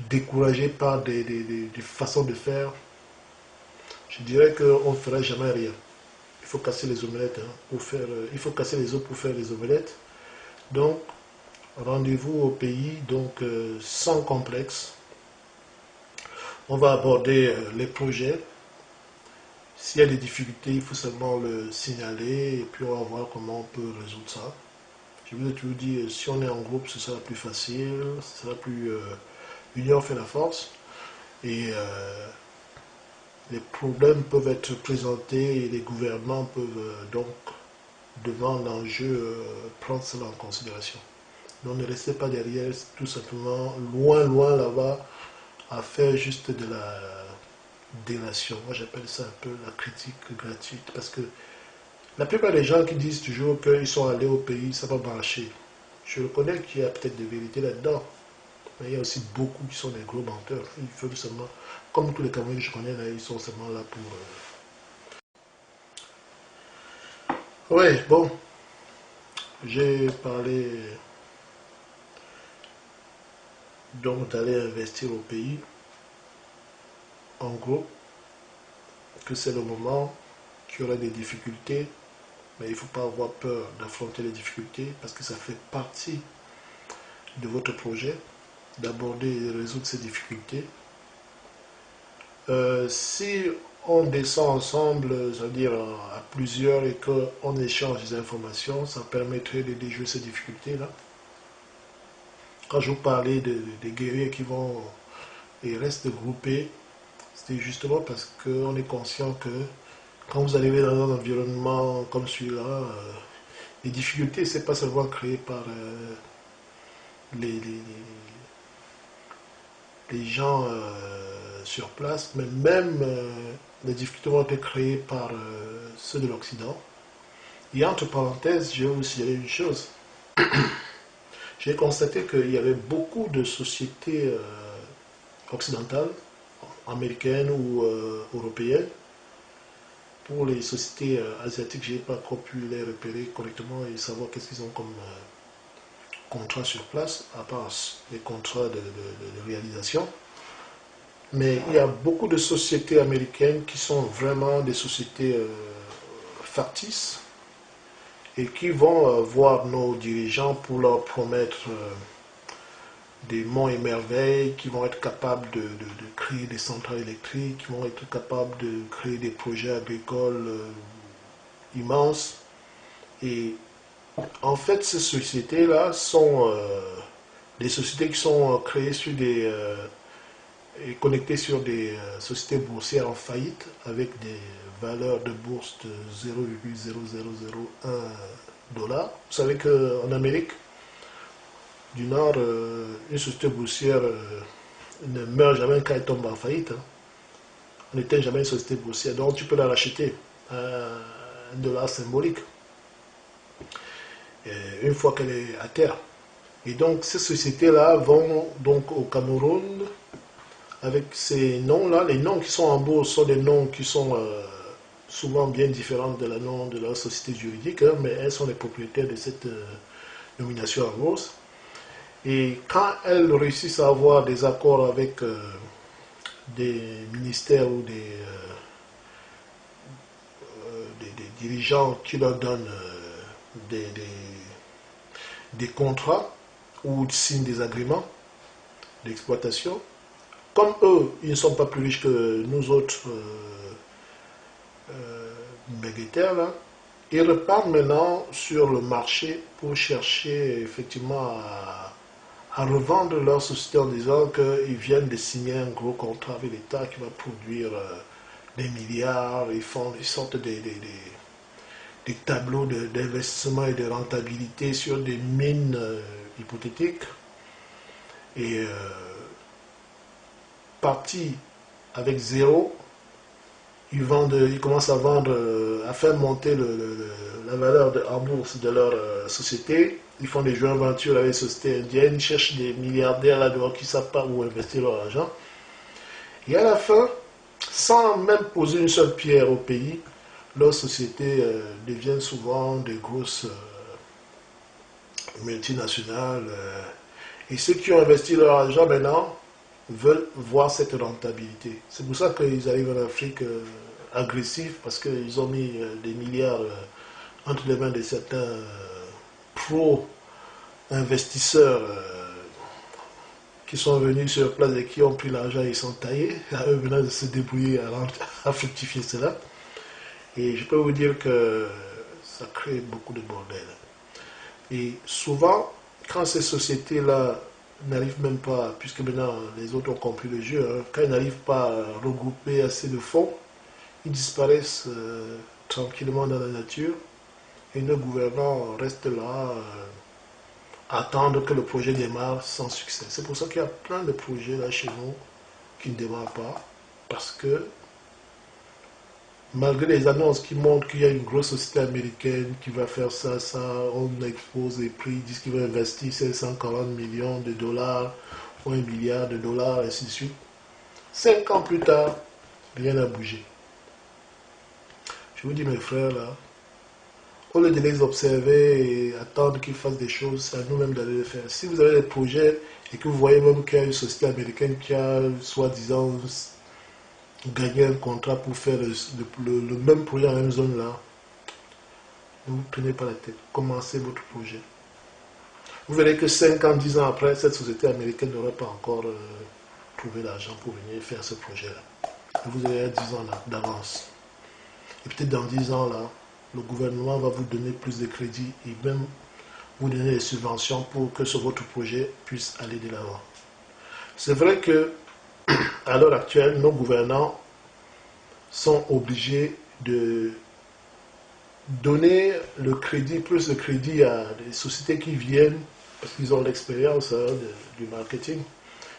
découragé par des façons de faire, je dirais qu'on ne fera jamais rien. Il faut casser les omelettes, hein, il faut casser les œufs pour faire les omelettes. Donc, rendez-vous au pays, donc sans complexe. On va aborder les projets. S'il y a des difficultés, il faut seulement le signaler et puis on va voir comment on peut résoudre ça. Je vous ai toujours dit, si on est en groupe, ce sera plus facile, ce sera plus... l'union fait la force. Et les problèmes peuvent être présentés et les gouvernements peuvent donc, devant l'enjeu, prendre cela en considération. Donc ne restez pas derrière, tout simplement, loin là-bas, à faire juste de la délation. Moi j'appelle ça un peu la critique gratuite, parce que la plupart des gens qui disent toujours qu'ils sont allés au pays, ça va marcher. Je reconnais qu'il y a peut-être de vérité là-dedans, mais il y a aussi beaucoup qui sont des gros menteurs. Il faut seulement, comme tous les Camerounais que je connais, là, ils sont seulement là pour... Ouais, bon, j'ai parlé donc d'aller investir au pays, en gros, que c'est le moment, qu'il y aura des difficultés, mais il ne faut pas avoir peur d'affronter les difficultés parce que ça fait partie de votre projet, d'aborder et de résoudre ces difficultés. Si on descend ensemble, c'est-à-dire à plusieurs, et qu'on échange des informations, ça permettrait de déjouer ces difficultés-là. Quand je vous parlais des guerriers qui vont et restent groupés, c'était justement parce qu'on est conscient que quand vous arrivez dans un environnement comme celui-là, les difficultés, c'est pas seulement créé par les, les, les gens sur place, mais même les difficultés vont être créées par ceux de l'Occident. Et entre parenthèses, je vais vous signaler une chose. J'ai constaté qu'il y avait beaucoup de sociétés occidentales, américaines ou européennes. Pour les sociétés asiatiques, je n'ai pas encore pu les repérer correctement et savoir qu'est-ce qu'ils ont comme contrat sur place, à part les contrats de réalisation. Mais il y a beaucoup de sociétés américaines qui sont vraiment des sociétés factices et qui vont voir nos dirigeants pour leur promettre des monts et merveilles, qui vont être capables de créer des centrales électriques, qui vont être capables de créer des projets agricoles immenses. Et en fait, ces sociétés-là sont des sociétés qui sont créées sur des... et connectées sur des sociétés boursières en faillite avec des valeurs de bourse de 0,0001 $. Vous savez qu'en Amérique du Nord, une société boursière ne meurt jamais quand elle tombe en faillite. Hein. On n'éteint jamais une société boursière, donc tu peux la racheter à $1 symbolique une fois qu'elle est à terre. Et donc ces sociétés-là vont donc au Cameroun avec ces noms-là. Les noms qui sont en bourse sont des noms qui sont souvent bien différents de la nom de leur société juridique, hein, mais elles sont les propriétaires de cette nomination en bourse. Et quand elles réussissent à avoir des accords avec des ministères ou des dirigeants qui leur donnent des contrats ou signent des agréments d'exploitation, comme eux, ils ne sont pas plus riches que nous autres militaires, là, ils repartent maintenant sur le marché pour chercher effectivement à revendre leur société en disant qu'ils viennent de signer un gros contrat avec l'État qui va produire des milliards, ils sortent des tableaux d'investissement et de rentabilité sur des mines hypothétiques. Et partis avec zéro, ils commencent à vendre, à faire monter la valeur en bourse de leur société. Ils font des joint ventures avec les sociétés indiennes, ils cherchent des milliardaires là-dehors qui ne savent pas où investir leur argent. Et à la fin, sans même poser une seule pierre au pays, leurs sociétés deviennent souvent des grosses multinationales. Et ceux qui ont investi leur argent maintenant veulent voir cette rentabilité. C'est pour ça qu'ils arrivent en Afrique agressifs, parce qu'ils ont mis des milliards entre les mains de certains pro-investisseurs qui sont venus sur place et qui ont pris l'argent et ils sont taillés, à eux maintenant de se débrouiller à fructifier cela. Et je peux vous dire que ça crée beaucoup de bordel. Et souvent, quand ces sociétés-là n'arrivent même pas, puisque maintenant les autres ont compris le jeu, hein, quand ils n'arrivent pas à regrouper assez de fonds, ils disparaissent tranquillement dans la nature et nos gouvernants restent là, attendre que le projet démarre sans succès. C'est pour ça qu'il y a plein de projets là chez nous qui ne démarrent pas, parce que malgré les annonces qui montrent qu'il y a une grosse société américaine qui va faire ça, on expose les prix, ils disent qu'il va investir 540 millions de dollars ou 1 milliard de dollars, ainsi de suite. 5 ans plus tard, rien n'a bougé. Je vous dis, mes frères, là, au lieu de les observer et attendre qu'ils fassent des choses, c'est à nous-mêmes d'aller les faire. Si vous avez des projets et que vous voyez même qu'il y a une société américaine qui a, soi-disant, gagner un contrat pour faire le même projet dans la même zone là, ne vous prenez pas la tête. Commencez votre projet. Vous verrez que 5 ans, 10 ans après, cette société américaine n'aurait pas encore trouvé l'argent pour venir faire ce projet-là. Vous avez 10 ans d'avance. Et peut-être dans 10 ans là, le gouvernement va vous donner plus de crédits et même vous donner des subventions pour que votre projet puisse aller de l'avant. C'est vrai que à l'heure actuelle, nos gouvernants sont obligés de donner le crédit, plus de crédit à des sociétés qui viennent, parce qu'ils ont l'expérience du marketing,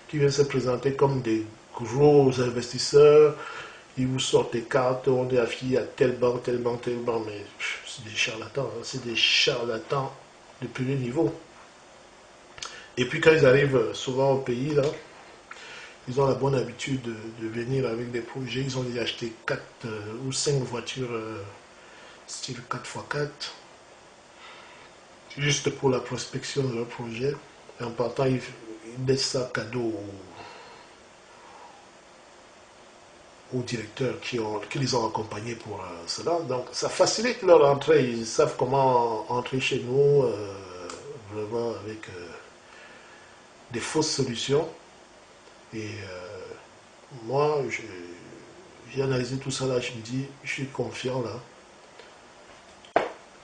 qui viennent se présenter comme des gros investisseurs. Ils vous sortent des cartes, on est affilié à telle banque, telle banque, telle banque, mais c'est des charlatans, hein, c'est des charlatans de premier niveau. Et puis quand ils arrivent souvent au pays, là, ils ont la bonne habitude de venir avec des projets. Ils ont déjà acheté 4 ou 5 voitures style 4x4, juste pour la prospection de leur projet. Et en partant, ils laissent ça cadeau aux directeurs qui les ont accompagnés pour cela. Donc ça facilite leur entrée. Ils savent comment entrer chez nous vraiment avec des fausses solutions. Et moi, j'ai analysé tout ça là, je me dis, je suis confiant là.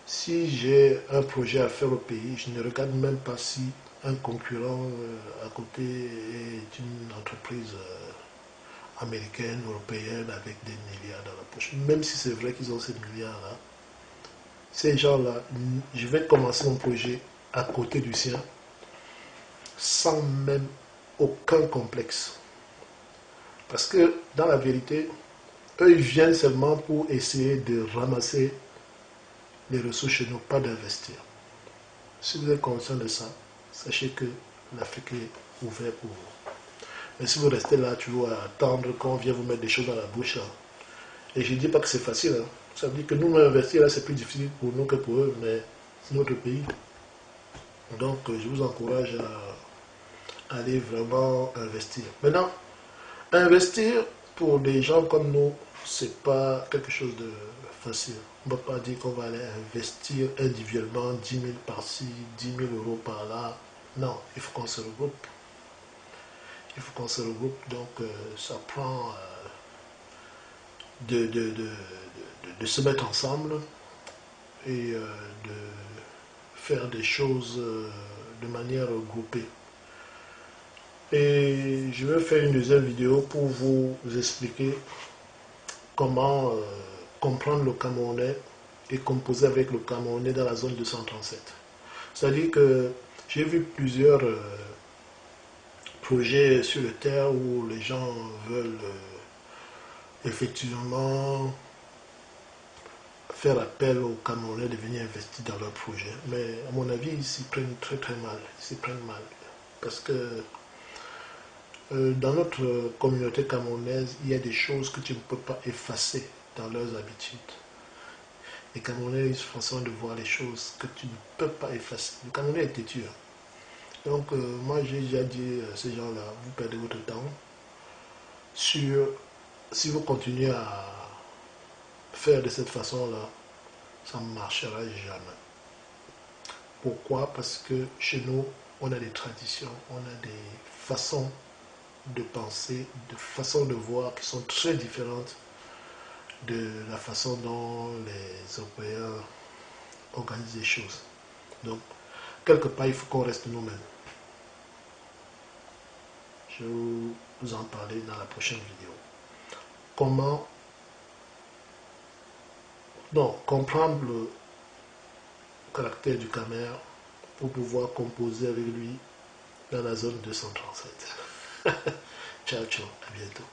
Si j'ai un projet à faire au pays, je ne regarde même pas si un concurrent à côté est une entreprise américaine, européenne avec des milliards dans la poche. Même si c'est vrai qu'ils ont ces milliards-là, ces gens-là, je vais commencer mon projet à côté du sien sans même aucun complexe. Parce que dans la vérité, eux, ils viennent seulement pour essayer de ramasser les ressources chez nous, pas d'investir. Si vous êtes conscient de ça, sachez que l'Afrique est ouverte pour vous. Mais si vous restez là toujours à attendre qu'on vienne vous mettre des choses dans la bouche, là, et je ne dis pas que c'est facile, hein, ça veut dire que nous, investir là, c'est plus difficile pour nous que pour eux, mais c'est notre pays. Donc, je vous encourage à aller vraiment investir. Maintenant, investir pour des gens comme nous, c'est pas quelque chose de facile. On ne va pas dire qu'on va aller investir individuellement 10 000 par-ci, 10 000 euros par-là. Non, il faut qu'on se regroupe. Il faut qu'on se regroupe, donc ça prend de se mettre ensemble et de faire des choses de manière groupée. Et je vais faire une deuxième vidéo pour vous expliquer comment comprendre le Camerounais et composer avec le Camerounais dans la zone 237. C'est-à-dire que j'ai vu plusieurs projets sur le terre où les gens veulent effectivement faire appel aux Camerounais de venir investir dans leur projet. Mais à mon avis, ils s'y prennent très très mal. Ils s'y prennent mal. Parce que Dans notre communauté camerounaise, il y a des choses que tu ne peux pas effacer dans leurs habitudes. Les Camerounais ont une façon de voir les choses que tu ne peux pas effacer. Le Camerounais est têtu. Donc, moi, j'ai déjà dit à ces gens-là, vous perdez votre temps sur, si vous continuez à faire de cette façon-là, ça ne marchera jamais. Pourquoi? Parce que chez nous, on a des traditions, on a des façons de penser, de façons de voir qui sont très différentes de la façon dont les Européens organisent les choses. Donc, quelque part, il faut qu'on reste nous-mêmes. Je vais vous en parler dans la prochaine vidéo. Comment comprendre le caractère du Camer pour pouvoir composer avec lui dans la zone 237. Ciao, ciao, à bientôt.